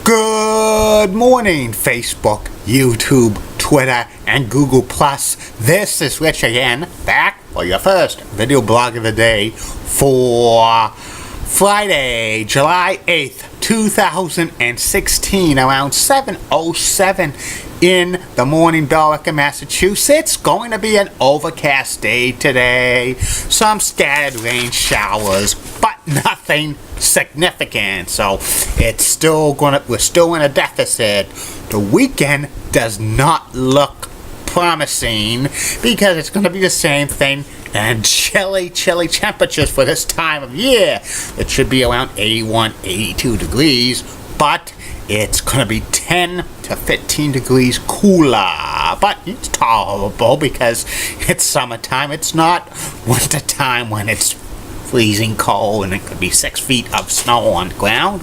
Good morning, Facebook, YouTube, Twitter, and Google+. This is Rich again, back for your first video blog of the day for Friday, July 8th, 2016, around 7:07 in the morning, Billerica, Massachusetts. Going to be an overcast day today. Some scattered rain showers, but nothing significant. So we're still in a deficit. The weekend does not look promising because it's going to be the same thing and chilly temperatures for this time of year. It should be around 81, 82 degrees, but it's going to be 10 to 15 degrees cooler, but it's tolerable because it's summertime. It's not winter time when it's freezing cold and it could be 6 feet of snow on the ground.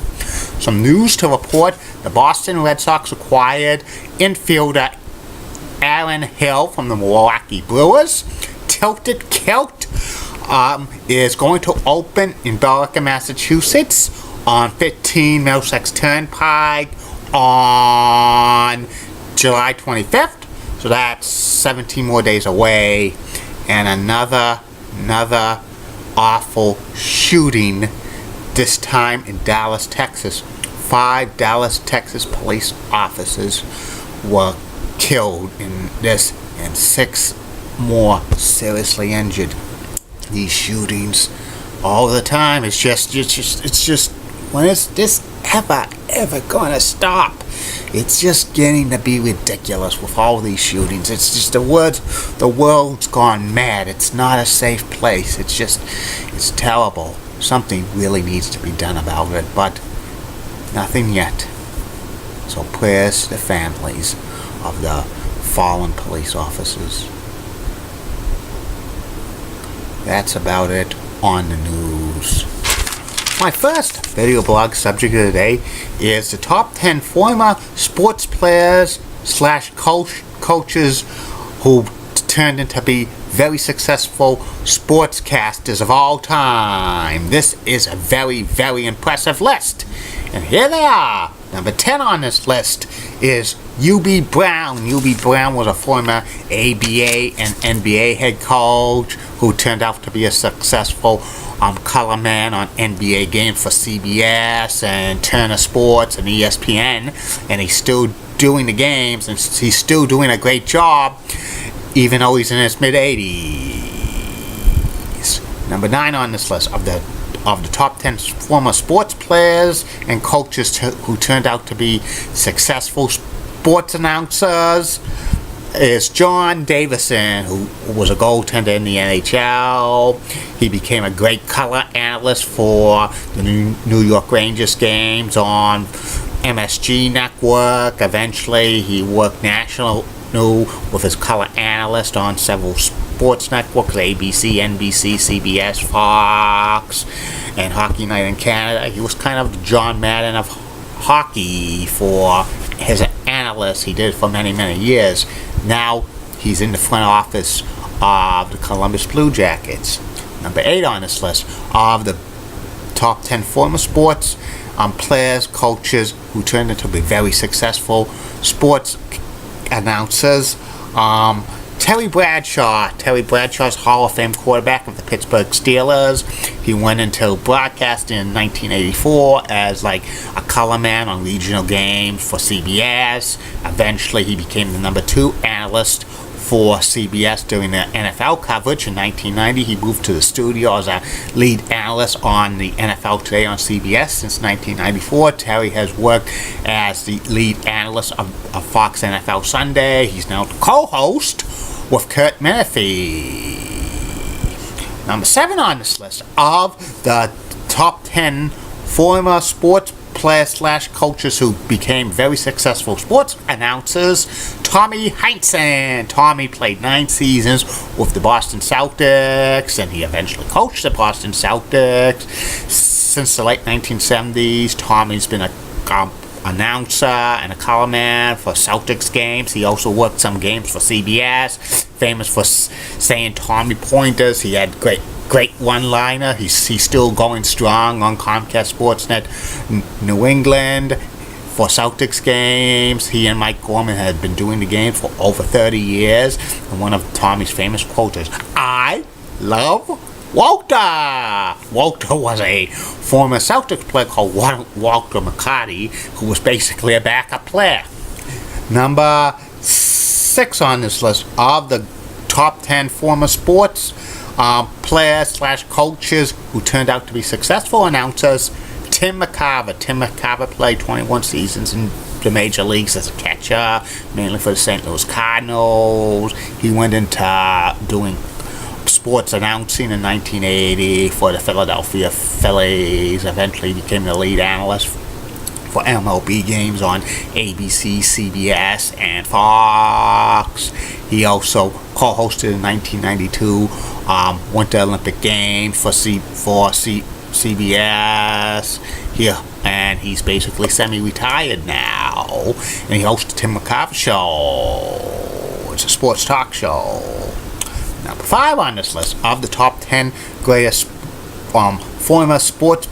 Some news to report: the Boston Red Sox acquired infielder Aaron Hill from the Milwaukee Brewers. Tilted Kilt is going to open in Billerica, Massachusetts on 15 Middlesex Turnpike on July 25th. So that's 17 more days away. And another awful shooting, this time in Dallas, Texas. 5 Dallas, Texas police officers were killed in this, and 6 more seriously injured. These shootings all the time. It's just when is this ever gonna stop? It's just getting to be ridiculous with all these shootings. It's just the world's gone mad. It's not a safe place. It's terrible. Something really needs to be done about it, but nothing yet. So prayers to the families of the fallen police officers. That's about it on the news. My first video blog subject of the day is the top 10 former sports players / coaches who turned into be very successful sportscasters of all time. This is a very impressive list. And here they are. Number 10 on this list is U.B. Brown. U.B. Brown was a former ABA and NBA head coach who turned out to be a successful color man on NBA games for CBS and Turner Sports and ESPN. And he's still doing the games, and he's still doing a great job, even though he's in his mid-80s. Number 9 on this list of the top 10 former sports players and coaches who turned out to be successful sports announcers is John Davison, who was a goaltender in the NHL. He became a great color analyst for the New York Rangers games on MSG Network. Eventually, he worked national with his color analyst on several sports networks: ABC, NBC, CBS, Fox, and Hockey Night in Canada. He was kind of the John Madden of hockey for his analyst. He did it for many years. Now he's in the front office of the Columbus Blue Jackets. Number 8 on this list of the top 10 former sports players, coaches who turned into be very successful sports announcers. Terry Bradshaw. Terry Bradshaw's Hall of Fame quarterback of the Pittsburgh Steelers. He went into broadcasting in 1984 as like a color man on regional games for CBS. Eventually, he became the number 2 analyst for CBS during the NFL coverage. In 1990, he moved to the studio as a lead analyst on the NFL Today on CBS. Since 1994, Terry has worked as the lead analyst of Fox NFL Sunday. He's now the co-host with Kurt Menefee. Number 7 on this list of the top 10 former sports players / coaches who became very successful sports announcers, Tommy Heinsohn. Tommy played 9 seasons with the Boston Celtics, and he eventually coached the Boston Celtics. Since the late 1970s, Tommy's been a announcer and a color man for Celtics games. He also worked some games for CBS, famous for saying Tommy pointers. He had great one-liner. He's still going strong on Comcast Sportsnet New England. for Celtics games. He and Mike Gorman had been doing the game for over 30 years. And one of Tommy's famous quotes is, "I love Walter." Walter was a former Celtics player called Walter McCarty, who was basically a backup player. Number 6 on this list of the top 10 former sports players / coaches who turned out to be successful announcers. Tim McCarver. Tim McCarver played 21 seasons in the major leagues as a catcher, mainly for the St. Louis Cardinals. He went into doing sports announcing in 1980 for the Philadelphia Phillies. Eventually became the lead analyst for MLB games on ABC, CBS, and Fox. He also co-hosted in 1992 Winter Olympic Games for CBS. And he's basically semi-retired now. And he hosts the Tim McCarver Show. It's a sports talk show. Number 5 on this list of the top 10 greatest former sports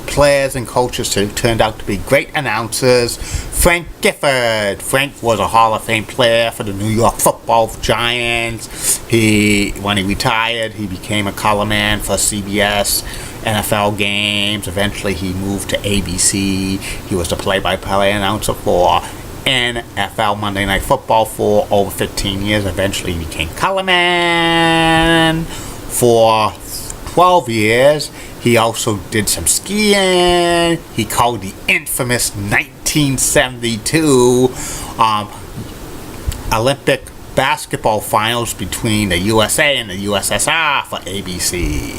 players and coaches who turned out to be great announcers. Frank Gifford. Frank was a Hall of Fame player for the New York Football Giants. When he retired, he became a colorman for CBS NFL games. Eventually, he moved to ABC. He was the play-by-play announcer for NFL Monday Night Football for over 15 years. Eventually, he became colorman for 12 years. He also did some skiing. He called the infamous 1972 Olympic basketball finals between the USA and the USSR for ABC.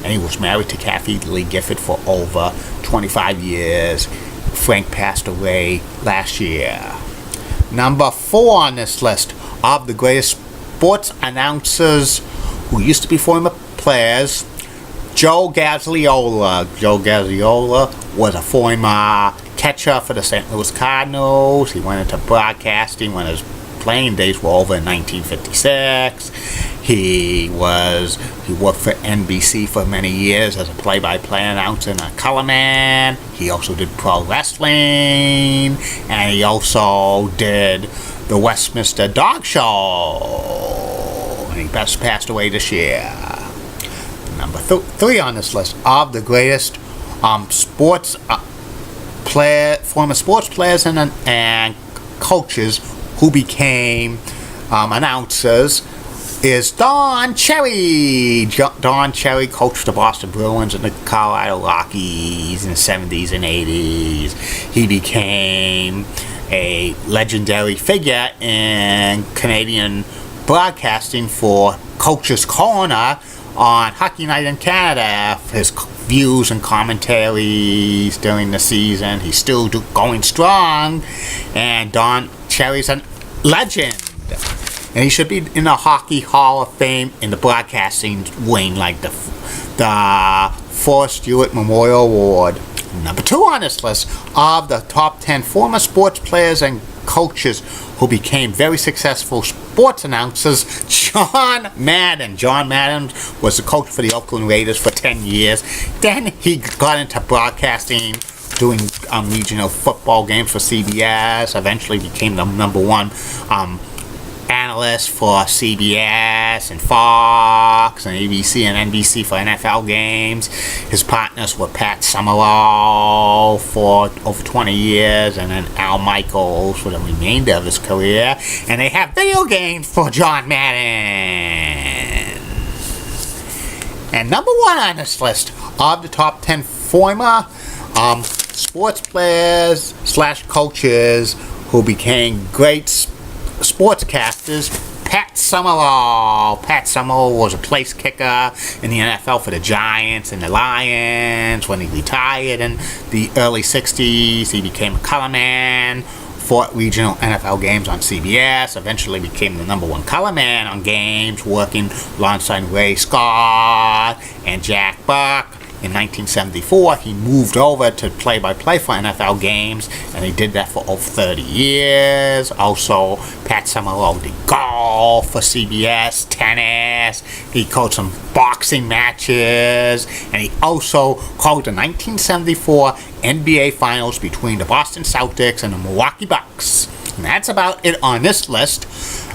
And he was married to Kathy Lee Gifford for over 25 years. Frank passed away last year. Number 4 on this list of the greatest sports announcers who used to be former players. Joe Gazziola. Joe Gazziola was a former catcher for the St. Louis Cardinals. He went into broadcasting when his playing days were over in 1956. He worked for NBC for many years as a play-by-play announcer and a colorman. He also did pro wrestling, and he also did the Westminster Dog Show. And he passed away this year. Number 3 on this list of the greatest former sports players and coaches who became announcers is Don Cherry. Don Cherry coached the Boston Bruins and the Colorado Rockies in the 70s and 80s. He became a legendary figure in Canadian broadcasting for Coach's Corner on Hockey Night in Canada. His views and commentaries during the season. He's still going strong, and Don Cherry's a legend. And he should be in the Hockey Hall of Fame in the broadcasting wing, like the Forrest Stewart Memorial Award. Number 2 on this list of the top 10 former sports players and coaches who became very successful sports announcers, John Madden. John Madden was the coach for the Oakland Raiders for 10 years. Then he got into broadcasting, doing regional football games for CBS. Eventually became the number 1 analyst for CBS and Fox and ABC and NBC for NFL games. His partners were Pat Summerall for over 20 years, and then Al Michaels for the remainder of his career. And they have video games for John Madden. And number 1 on this list of the top 10 former sports players / coaches who became great sportscasters, Pat Summerall. Pat Summerall was a place kicker in the NFL for the Giants and the Lions. When he retired in the early 60s, he became a colorman for regional NFL games on CBS. Eventually became the number 1 colorman on games, working alongside Ray Scott and Jack Buck. In 1974, he moved over to play-by-play for NFL games, and he did that for over 30 years. Also, Pat Summerall did golf for CBS, tennis. He coached some boxing matches, and he also called the 1974 NBA Finals between the Boston Celtics and the Milwaukee Bucks. And that's about it on this list.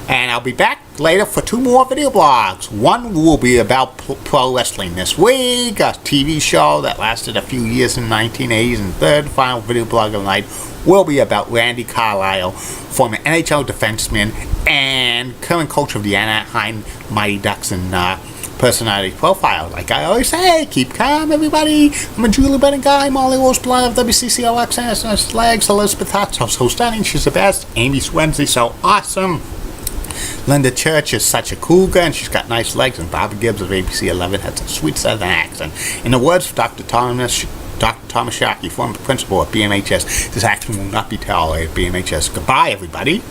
And I'll be back later for 2 more video blogs. One will be about pro wrestling this week, a TV show that lasted a few years in the 1980s, and third and final video blog of the night will be about Randy Carlisle, former NHL defenseman and current coach of the Anaheim Mighty Ducks, and personality profile. Like I always say, keep calm, everybody. I'm a Julie Bennett guy. Molly Rose Blood of WCCOX, legs. Elizabeth Hart, so stunning. She's the best. Amy Swensey, so awesome. Linda Church is such a cool girl, and she's got nice legs. And Barbara Gibbs of ABC 11 has a sweet southern accent. In the words of Dr. Thomas Sharkey, former principal at BMHS, this action will not be tolerated at BMHS. Goodbye, everybody.